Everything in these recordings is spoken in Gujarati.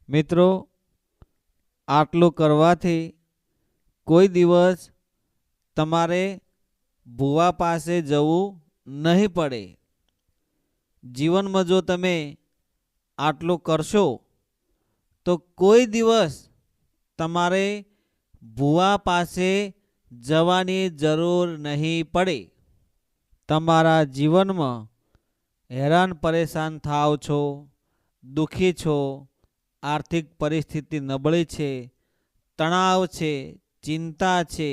મિત્રો, આટલું કરવાથી કોઈ દિવસ તમારે ભૂવા પાસે જવું નહીં પડે. જીવનમાં જો તમે આટલું કરશો તો કોઈ દિવસ તમારે ભૂવા પાસે જવાની જરૂર નહીં પડે. તમારા જીવનમાં હેરાન પરેશાન થાવ છો, દુઃખી છો, આર્થિક પરિસ્થિતિ નબળી છે, તણાવ છે, ચિંતા છે,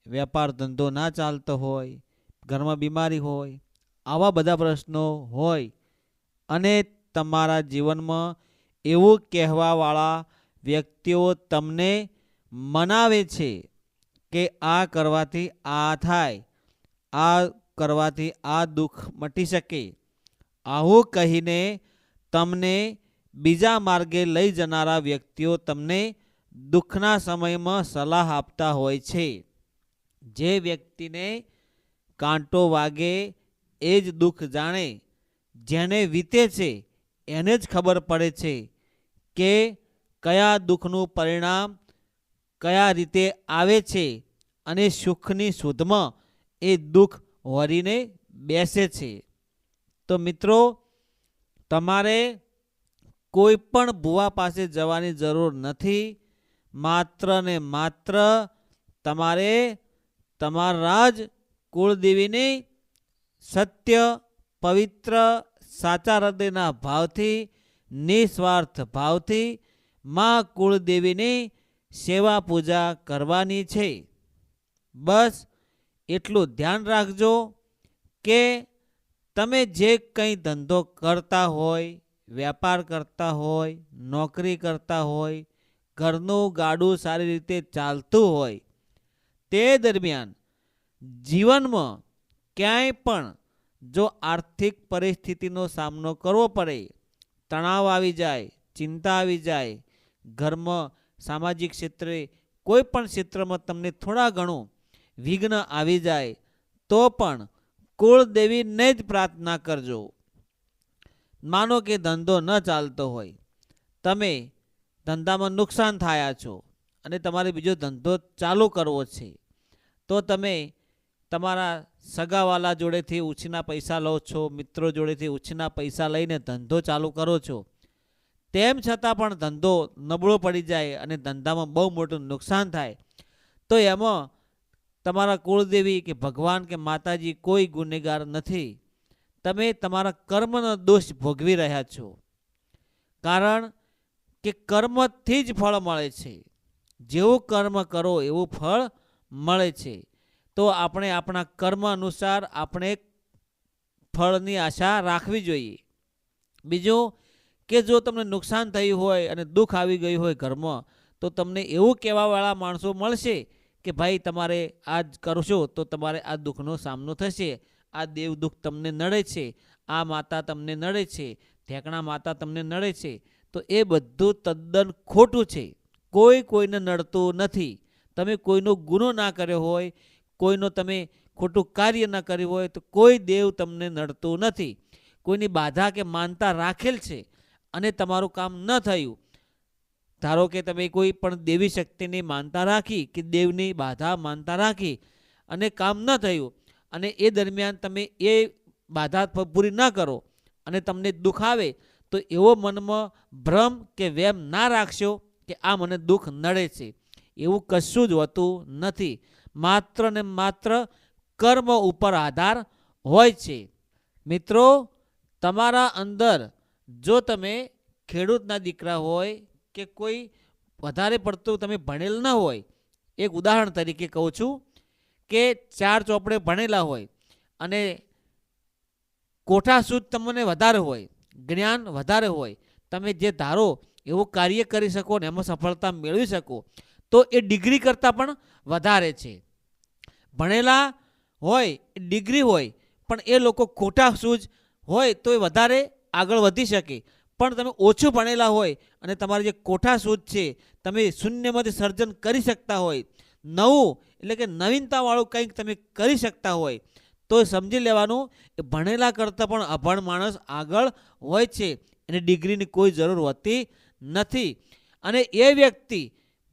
વેપાર ધંધો ના ચાલતો હોય, ઘરમાં બીમારી હોય, આવા બધા પ્રશ્નો હોય અને તમારા જીવનમાં એવું કહેવાવાળા વ્યક્તિઓ તમને મનાવે છે કે આ કરવાથી આ થાય, આ કરવાથી આ દુઃખ મટી શકે, આવું કહીને તમને બીજા માર્ગે લઈ જનારા વ્યક્તિઓ તમને દુઃખના સમયમાં સલાહ આપતા હોય છે. જે વ્યક્તિને કાંટો વાગે એ જ દુઃખ જાણે, જેને વીતે છે એને જ ખબર પડે છે કે કયા દુઃખનું પરિણામ કયા રીતે આવે છે અને સુખની શોધમાં એ દુઃખ વળીને બેસે છે. તો મિત્રો, તમારે કોઈ પણ ભૂવા પાસે જવાની જરૂર નથી. માત્ર ને માત્ર તમારે તમારા જ કુળદેવીની સત્ય, પવિત્ર, સાચા હૃદયના ભાવથી, નિસ્વાર્થ ભાવથી મા કુળદેવીની સેવા પૂજા કરવાની છે. બસ એટલું ધ્યાન રાખજો કે તમે જે કંઈ ધંધો કરતા હોય, વેપાર કરતા હોય, નોકરી કરતા હોય, ઘરનું ગાડું સારી રીતે ચાલતું હોય, તે દરમિયાન જીવનમાં ક્યાંય પણ જો આર્થિક પરિસ્થિતિનો સામનો કરવો પડે, તણાવ આવી જાય, ચિંતા આવી જાય, ઘરમાં સામાજિક ક્ષેત્રે કોઈ પણ ક્ષેત્રમાં તમને થોડા ઘણું વિઘ્ન આવી જાય તો પણ કુળદેવીને જ પ્રાર્થના કરજો. માનો કે ધંધો ન ચાલતો હોય, તમે ધંધામાં નુકસાન થયા છો અને તમારે બીજો ધંધો ચાલુ કરવો છે, તો તમે તમારા સગાવાલા જોડેથી ઉછીના પૈસા લો છો, મિત્રો જોડેથી ઉછીના પૈસા લઈને ધંધો ચાલુ કરો છો. તેમ છતાં પણ ધંધો નબળો પડી જાય અને ધંધામાં બહુ મોટું નુકસાન થાય, તો એમાં તમારા કુળદેવી કે ભગવાન કે માતાજી કોઈ ગુનેગાર નથી. તમે તમારા કર્મનો દોષ ભોગવી રહ્યા છો. કારણ કે કર્મથી જ ફળ મળે છે. જેવું કર્મ કરો એવું ફળ મળે છે. તો આપણે આપણા કર્મ અનુસાર આપણે ફળની આશા રાખવી જોઈએ. બીજું કે જો તમને નુકસાન થયું હોય અને દુઃખ આવી ગયું હોય ઘરમાં, તો તમને એવું કહેવાવાળા માણસો મળશે કે ભાઈ તમારે આ જ કરશો તો તમારે આ દુઃખનો સામનો થશે, આ દેવ દુઃખ તમને નડે છે, આ માતા તમને નડે છે, ઠેકણા માતા તમને નડે છે. તો એ બધું તદ્દન ખોટું છે. કોઈ કોઈને નડતું નથી. તમે કોઈનો ગુનો ના કર્યો હોય, કોઈનો તમે ખોટું કાર્ય ન કર્યું હોય તો કોઈ દેવ તમને નડતું નથી. કોઈની બાધા કે માનતા રાખેલ છે અને તમારું કામ ન થયું, ધારો કે તમે કોઈ પણ દેવી શક્તિની માનતા રાખી કે દેવની બાધા માનતા રાખી અને કામ ન થયું અને એ દરમિયાન તમે એ બાધા પૂરી ન કરો અને તમને દુઃખ આવે, તો એવો મનમાં ભ્રમ કે વેમ ના રાખશો કે આ મને દુઃખ નડે છે. એવું કશું જ હોતું નથી. માત્ર ને માત્ર કર્મ ઉપર આધાર હોય છે. મિત્રો, તમારા અંદર જો તમે ખેડૂતના દીકરા હોય કે કોઈ વધારે પડતું તમે ભણેલ ન હોય, એક ઉદાહરણ તરીકે કહું છું કે 4 ચોપડે ભણેલા હોય અને કોઠા સૂઝ તમને વધારે હોય, જ્ઞાન વધારે હોય, તમે જે ધારો એવું કાર્ય કરી શકો ને એમાં સફળતા મેળવી શકો, તો એ ડિગ્રી કરતાં પણ વધારે છે. ભણેલા હોય, ડિગ્રી હોય, પણ એ લોકો ખોટા સૂઝ હોય તો એ વધારે આગળ વધી શકે. પણ તમે ઓછું ભણેલા હોય અને તમારી જે કોઠા સૂઝ છે, તમે શૂન્યમાંથી સર્જન કરી શકતા હોય, નવું એટલે કે નવીનતાવાળું કંઈક તમે કરી શકતા હોય, તો સમજી લેવાનું કે ભણેલા કરતાં પણ અભણ માણસ આગળ હોય છે. એને ડિગ્રીની કોઈ જરૂર હોતી નથી. અને એ વ્યક્તિ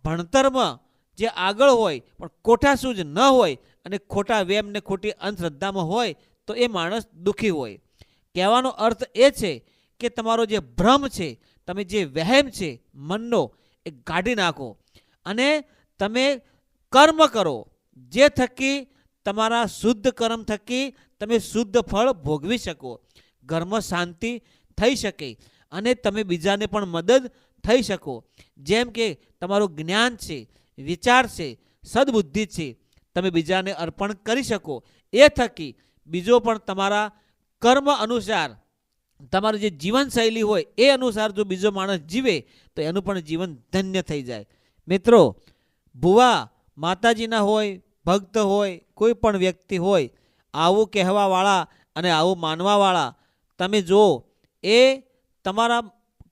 ભણતરમાં જે આગળ હોય પણ ખોટા સૂઝ ન હોય અને ખોટા વેમ ને ખોટી અંધશ્રદ્ધામાં હોય તો એ માણસ દુઃખી હોય. કહેવાનો અર્થ એ છે કે તમારો જે ભ્રમ છે, તમે જે વહેમ છે મનનો, એ કાઢી નાખો અને તમે કર્મ કરો, જે થકી તમારા શુદ્ધ કર્મ થકી તમે શુદ્ધ ફળ ભોગવી શકો, ઘરમાં શાંતિ થઈ શકે અને તમે બીજાને પણ મદદ થઈ શકો. જેમ કે તમારું જ્ઞાન છે, વિચાર છે, સદબુદ્ધિ છે, તમે બીજાને અર્પણ કરી શકો. એ થકી બીજો પણ તમારા કર્મ અનુસાર તમારું જે જીવનશૈલી હોય એ અનુસાર જો બીજો માણસ જીવે તો એનું પણ જીવન ધન્ય થઈ જાય. મિત્રો, ભુવા માતાજીના હોય, ભક્ત હોય, કોઈ પણ વ્યક્તિ હોય, આવું કહેવાવાળા અને આવું માનવાવાળા તમે જુઓ, એ તમારા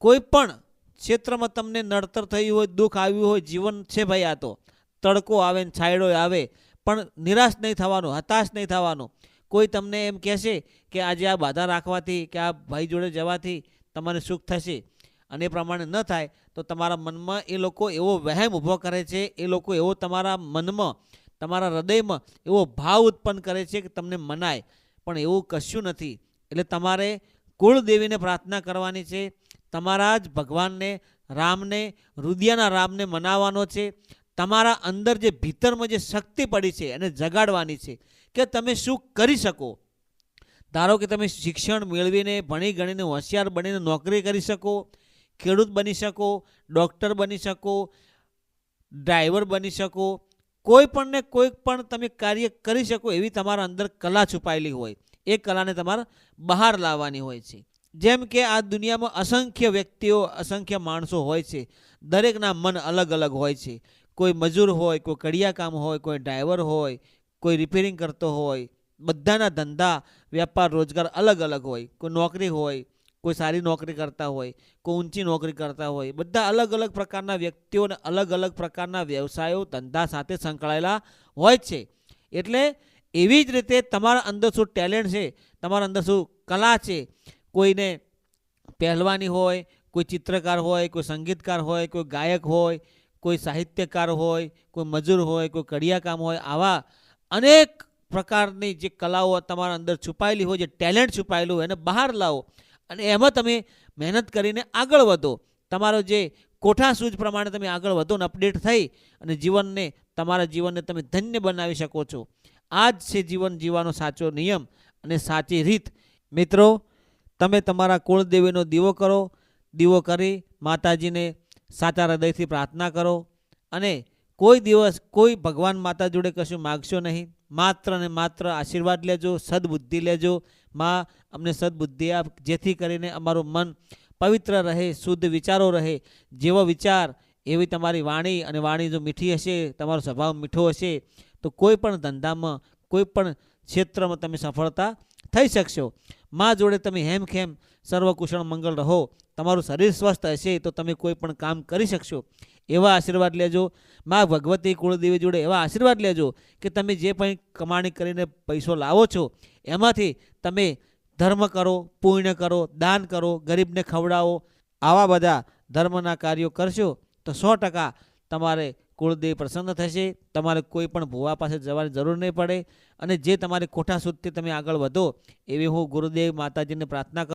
કોઈ પણ ક્ષેત્રમાં તમને નડતર થયું હોય, દુઃખ આવ્યું હોય, જીવન છે ભાઈ, આ તો તડકો આવે ને છાંયડો આવે, પણ નિરાશ નહીં થવાનું, હતાશ નહીં થવાનું. કોઈ તમને એમ કહેશે કે આજે આ બાધા રાખવાથી કે આ ભાઈ જોડે જવાથી તમને સુખ થશે, અને એ પ્રમાણે ન થાય તો તમારા મનમાં એ લોકો એવો વહેમ ઊભો કરે છે, એ લોકો એવો તમારા મનમાં, તમારા હૃદયમાં એવો ભાવ ઉત્પન્ન કરે છે કે તમને મનાય, પણ એવું કશું નથી. એટલે તમારે કુળદેવીને પ્રાર્થના કરવાની છે, તમારા જ ભગવાનને, રામને, રુદિયાના રામને મનાવવાનો છે. તમારા અંદર જે ભીતરમાં જે શક્તિ પડી છે એને જગાડવાની છે કે તમે શું કરી શકો. ધારો કે તમે શિક્ષણ મેળવીને ભણી ગણીને હોશિયાર બનીને નોકરી કરી શકો, ખેડૂત બની શકો, ડૉક્ટર બની શકો, ડ્રાઈવર બની શકો, કોઈ પણ ને કોઈ પણ તમે કાર્ય કરી શકો એવી તમારા અંદર કલા છુપાયેલી હોય, એ કલાને તમારે બહાર લાવવાની હોય છે. જેમ કે આ દુનિયામાં અસંખ્ય વ્યક્તિઓ, અસંખ્ય માણસો હોય છે, દરેકના મન અલગ અલગ હોય છે. કોઈ મજૂર હોય, કોઈ કડિયા કામ હોય, કોઈ ડ્રાઈવર હોય, કોઈ રિપેરિંગ કરતો હોય, બધાના ધંધા વેપાર રોજગાર અલગ અલગ હોય. કોઈ નોકરી હોય, કોઈ સારી નોકરી કરતા હોય, કોઈ ઊંચી નોકરી કરતા હોય, બધા અલગ અલગ પ્રકારના વ્યક્તિઓને અલગ અલગ પ્રકારના વ્યવસાયો ધંધા સાથે સંકળાયેલા હોય છે. એટલે એવી જ રીતે તમારા અંદર શું ટેલેન્ટ છે, તમારા અંદર શું કલા છે, કોઈને પહેલવાની હોય, કોઈ ચિત્રકાર હોય, કોઈ સંગીતકાર હોય, કોઈ ગાયક હોય, કોઈ સાહિત્યકાર હોય, કોઈ મજૂર હોય, કોઈ કડિયા કામ હોય, આવા અનેક પ્રકારની જે કલાઓ તમારા અંદર છુપાયેલી હોય, જે ટેલેન્ટ છુપાયેલું હોય એને બહાર લાવો અને એમાં તમે મહેનત કરીને આગળ વધો. તમારો જે કોઠા સૂઝ પ્રમાણે તમે આગળ વધો ને અપડેટ થઈ અને જીવનને, તમારા જીવનને તમે ધન્ય બનાવી શકો છો. આ જ છે જીવન જીવવાનો સાચો નિયમ અને સાચી રીત. મિત્રો, તમે તમારા કુળદેવીનો દીવો કરો, દીવો કરી માતાજીને સાચા હૃદયથી પ્રાર્થના કરો અને કોઈ દિવસ કોઈ ભગવાન માતા જોડે કશું માગશો નહીં. માત્ર ને માત્ર આશીર્વાદ લેજો, સદબુદ્ધિ લેજો. માં, અમને સદબુદ્ધિ આપ, જેથી કરીને અમારું મન પવિત્ર રહે, શુદ્ધ વિચારો રહે. જેવો વિચાર એવી તમારી વાણી, અને વાણી જો મીઠી હશે, તમારો સ્વભાવ મીઠો હશે તો કોઈ પણ ધંધામાં, કોઈ પણ ક્ષેત્રમાં તમે સફળતા થઈ શકશો. માં જોડે તમે હેમખેમ સર્વકુશળ મંગળ રહો. તમારું શરીર સ્વસ્થ હશે તો તમે કોઈ પણ કામ કરી શકશો. એવા આશીર્વાદ લેજો. માં ભગવતી કુળદેવી જોડે એવા આશીર્વાદ લેજો કે તમે જે પણ કમાણી કરીને પૈસો લાવો છો એમાંથી તમે ધર્મ કરો, પુણ્ય કરો, દાન કરો, ગરીબને ખવડાવો. આવા બધા ધર્મના કાર્યો કરશો તો 100% તમારે કુળદેવી પ્રસન્ન થશે. તમારે કોઈ પણ ભુવા પાસે જવાની જરૂર નહીં પડે અને જે તમારી કોઠા સુધી તમે આગળ વધો એવી હું ગુરુદેવ માતાજીને પ્રાર્થના કરું.